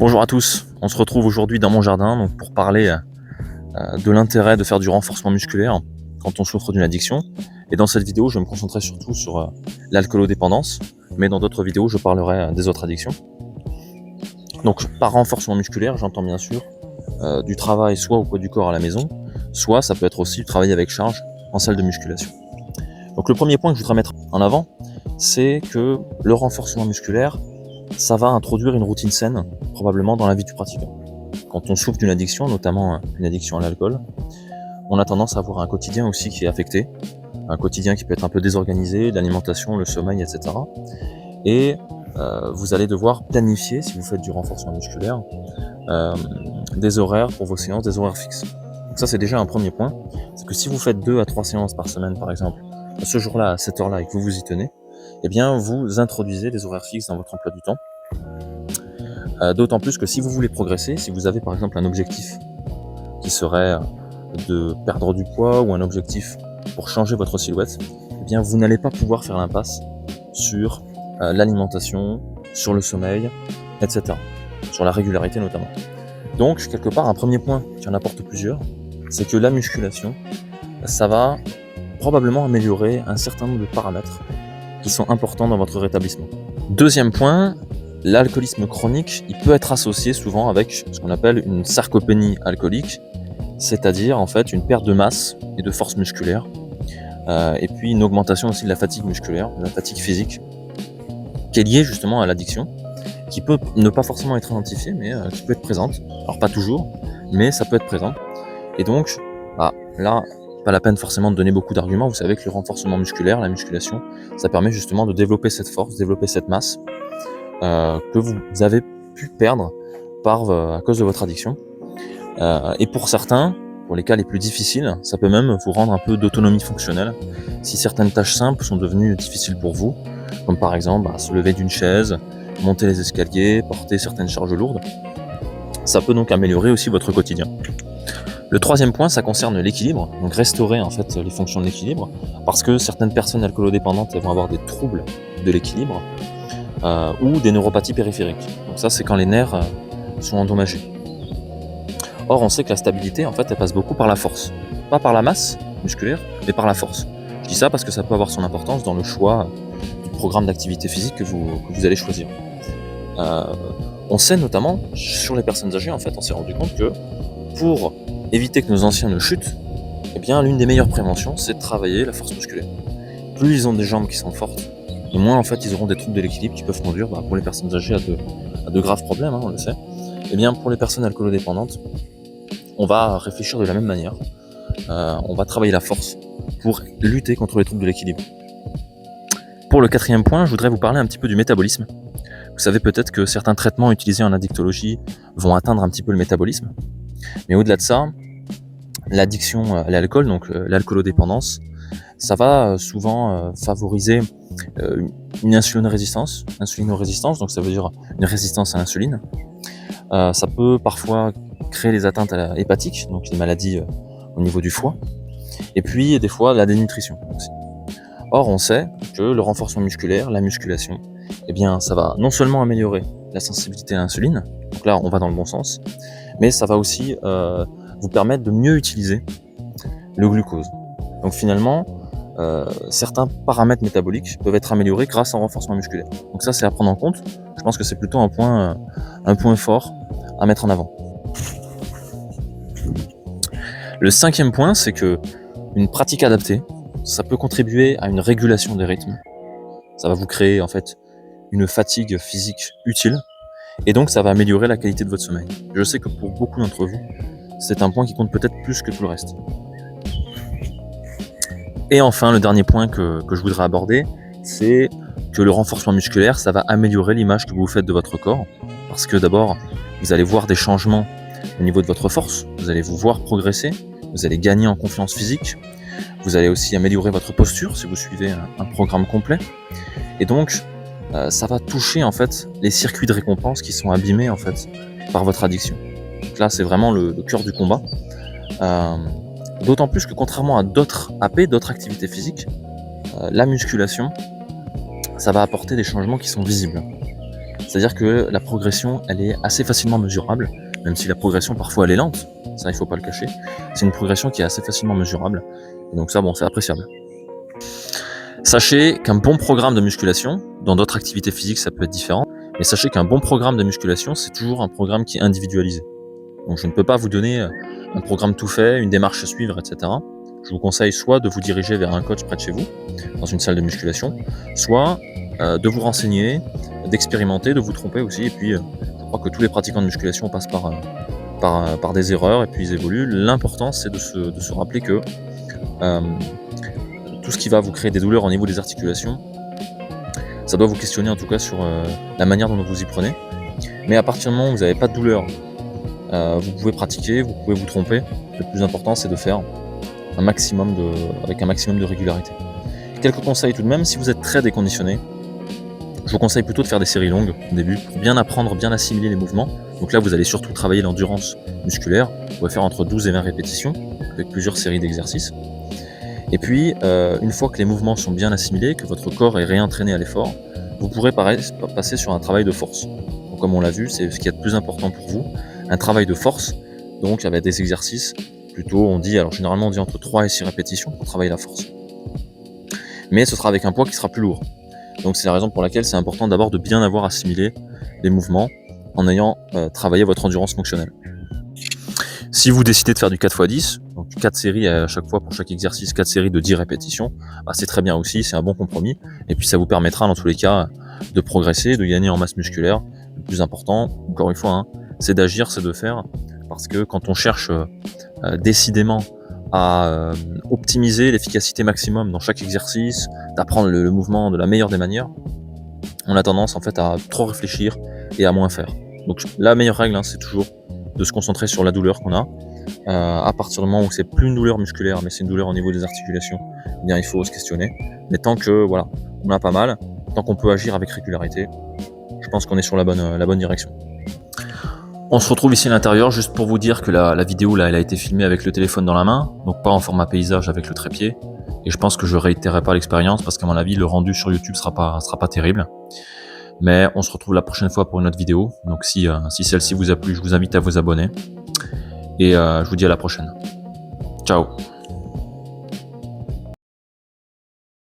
Bonjour à tous, on se retrouve aujourd'hui dans mon jardin donc pour parler de l'intérêt de faire du renforcement musculaire quand on souffre d'une addiction. Et dans cette vidéo, je vais me concentrer surtout sur l'alcoolodépendance, mais dans d'autres vidéos, je parlerai des autres addictions. Donc par renforcement musculaire, j'entends bien sûr du travail soit au poids du corps à la maison, soit ça peut être aussi du travail avec charge en salle de musculation. Donc le premier point que je voudrais mettre en avant, c'est que le renforcement musculaire, ça va introduire une routine saine, probablement dans la vie du pratiquant. Quand on souffre d'une addiction, notamment une addiction à l'alcool, on a tendance à avoir un quotidien aussi qui est affecté, un quotidien qui peut être un peu désorganisé, l'alimentation, le sommeil, etc. Et vous allez devoir planifier, si vous faites du renforcement musculaire, des horaires pour vos séances, des horaires fixes. Donc ça c'est déjà un premier point, c'est que si vous faites 2 à 3 séances par semaine par exemple, ce jour-là, à cette heure-là, et que vous vous y tenez, eh bien vous introduisez des horaires fixes dans votre emploi du temps. D'autant plus que si vous voulez progresser, si vous avez par exemple un objectif qui serait de perdre du poids ou un objectif pour changer votre silhouette, eh bien vous n'allez pas pouvoir faire l'impasse sur l'alimentation, sur le sommeil, etc. Sur la régularité notamment. Donc quelque part un premier point qui en apporte plusieurs, c'est que la musculation, ça va probablement améliorer un certain nombre de paramètres qui sont importants dans votre rétablissement. Deuxième point, l'alcoolisme chronique, il peut être associé souvent avec ce qu'on appelle une sarcopénie alcoolique, c'est-à-dire en fait une perte de masse et de force musculaire, et puis une augmentation aussi de la fatigue musculaire, de la fatigue physique, qui est liée justement à l'addiction, qui peut ne pas forcément être identifiée, mais qui peut être présente. Alors pas toujours, mais ça peut être présent. Et donc, là, pas la peine forcément de donner beaucoup d'arguments. Vous savez que le renforcement musculaire, la musculation, ça permet justement de développer cette force, développer cette masse que vous avez pu perdre à cause de votre addiction. Et pour certains, pour les cas les plus difficiles, ça peut même vous rendre un peu d'autonomie fonctionnelle. Si certaines tâches simples sont devenues difficiles pour vous, comme par exemple se lever d'une chaise, monter les escaliers, porter certaines charges lourdes, ça peut donc améliorer aussi votre quotidien. Le troisième point, ça concerne l'équilibre, donc restaurer en fait les fonctions de l'équilibre, parce que certaines personnes alcoolodépendantes vont avoir des troubles de l'équilibre ou des neuropathies périphériques. Donc ça, c'est quand les nerfs sont endommagés. Or, on sait que la stabilité, en fait, elle passe beaucoup par la force, pas par la masse musculaire, mais par la force. Je dis ça parce que ça peut avoir son importance dans le choix du programme d'activité physique que vous allez choisir. On sait notamment sur les personnes âgées, en fait, on s'est rendu compte que pour éviter que nos anciens ne chutent, eh bien, l'une des meilleures préventions, c'est de travailler la force musculaire. Plus ils ont des jambes qui sont fortes, et moins en fait ils auront des troubles de l'équilibre qui peuvent conduire pour les personnes âgées à de graves problèmes, on le sait. Et bien pour les personnes alcoolodépendantes, on va réfléchir de la même manière. On va travailler la force pour lutter contre les troubles de l'équilibre. Pour le quatrième point, je voudrais vous parler un petit peu du métabolisme. Vous savez peut-être que certains traitements utilisés en addictologie vont atteindre un petit peu le métabolisme. Mais au-delà de ça, l'addiction à l'alcool, donc l'alcoolodépendance, ça va souvent favoriser une insulinorésistance, donc ça veut dire une résistance à l'insuline. Ça peut parfois créer des atteintes hépatiques, donc des maladies au niveau du foie, et puis des fois la dénutrition aussi. Or, on sait que le renforcement musculaire, la musculation, eh bien, ça va non seulement améliorer la sensibilité à l'insuline, donc là on va dans le bon sens, mais ça va aussi vous permettre de mieux utiliser le glucose. Donc finalement, certains paramètres métaboliques peuvent être améliorés grâce à un renforcement musculaire. Donc ça, c'est à prendre en compte. Je pense que c'est plutôt un point fort à mettre en avant. Le cinquième point, c'est que une pratique adaptée, ça peut contribuer à une régulation des rythmes. Ça va vous créer en fait une fatigue physique utile, et donc ça va améliorer la qualité de votre sommeil. Je sais que pour beaucoup d'entre vous, c'est un point qui compte peut-être plus que tout le reste. Et enfin, le dernier point que je voudrais aborder, c'est que le renforcement musculaire, ça va améliorer l'image que vous faites de votre corps, parce que d'abord, vous allez voir des changements au niveau de votre force, vous allez vous voir progresser, vous allez gagner en confiance physique, vous allez aussi améliorer votre posture si vous suivez un programme complet, et donc ça va toucher en fait les circuits de récompense qui sont abîmés en fait par votre addiction. Donc là, c'est vraiment le cœur du combat. D'autant plus que contrairement à d'autres AP, d'autres activités physiques, la musculation, ça va apporter des changements qui sont visibles. C'est-à-dire que la progression, elle est assez facilement mesurable, même si la progression parfois elle est lente, ça il faut pas le cacher. C'est une progression qui est assez facilement mesurable, et donc ça bon, c'est appréciable. Sachez qu'un bon programme de musculation, dans d'autres activités physiques ça peut être différent, mais sachez qu'un bon programme de musculation, c'est toujours un programme qui est individualisé. Donc je ne peux pas vous donner un programme tout fait, une démarche à suivre, etc. Je vous conseille soit de vous diriger vers un coach près de chez vous, dans une salle de musculation, soit de vous renseigner, d'expérimenter, de vous tromper aussi. Et puis, je crois que tous les pratiquants de musculation passent par des erreurs et puis ils évoluent. L'important, c'est de se rappeler que tout ce qui va vous créer des douleurs au niveau des articulations, ça doit vous questionner en tout cas sur la manière dont vous y prenez. Mais à partir du moment où vous n'avez pas de douleur, vous pouvez pratiquer, vous pouvez vous tromper. Le plus important, c'est de faire avec un maximum de régularité. Quelques conseils tout de même, si vous êtes très déconditionné, je vous conseille plutôt de faire des séries longues au début pour bien apprendre, bien assimiler les mouvements. Donc là, vous allez surtout travailler l'endurance musculaire. Vous pouvez faire entre 12 et 20 répétitions avec plusieurs séries d'exercices. Et puis, une fois que les mouvements sont bien assimilés, que votre corps est réentraîné à l'effort, vous pourrez passer sur un travail de force. Donc, comme on l'a vu, c'est ce qui est le plus important pour vous, un travail de force, donc avec des exercices plutôt, généralement on dit entre 3 et 6 répétitions pour travailler la force. Mais ce sera avec un poids qui sera plus lourd. Donc c'est la raison pour laquelle c'est important d'abord de bien avoir assimilé les mouvements en ayant travaillé votre endurance fonctionnelle. Si vous décidez de faire du 4x10, donc 4 séries à chaque fois pour chaque exercice, 4 séries de 10 répétitions, c'est très bien aussi, c'est un bon compromis. Et puis ça vous permettra dans tous les cas de progresser, de gagner en masse musculaire. Le plus important, encore une fois, c'est d'agir, c'est de faire. Parce que quand on cherche décidément à optimiser l'efficacité maximum dans chaque exercice, d'apprendre le mouvement de la meilleure des manières, on a tendance en fait à trop réfléchir et à moins faire. Donc la meilleure règle, c'est toujours de se concentrer sur la douleur qu'on a. À partir du moment où c'est plus une douleur musculaire, mais c'est une douleur au niveau des articulations, eh bien il faut se questionner. Mais tant que on a pas mal, tant qu'on peut agir avec régularité, je pense qu'on est sur la bonne direction. On se retrouve ici à l'intérieur, juste pour vous dire que la vidéo là, elle a été filmée avec le téléphone dans la main, donc pas en format paysage avec le trépied. Et je pense que je réitérerai pas l'expérience parce qu'à mon avis, le rendu sur YouTube sera pas terrible. Mais on se retrouve la prochaine fois pour une autre vidéo. Donc si celle-ci vous a plu, je vous invite à vous abonner. Et je vous dis à la prochaine. Ciao.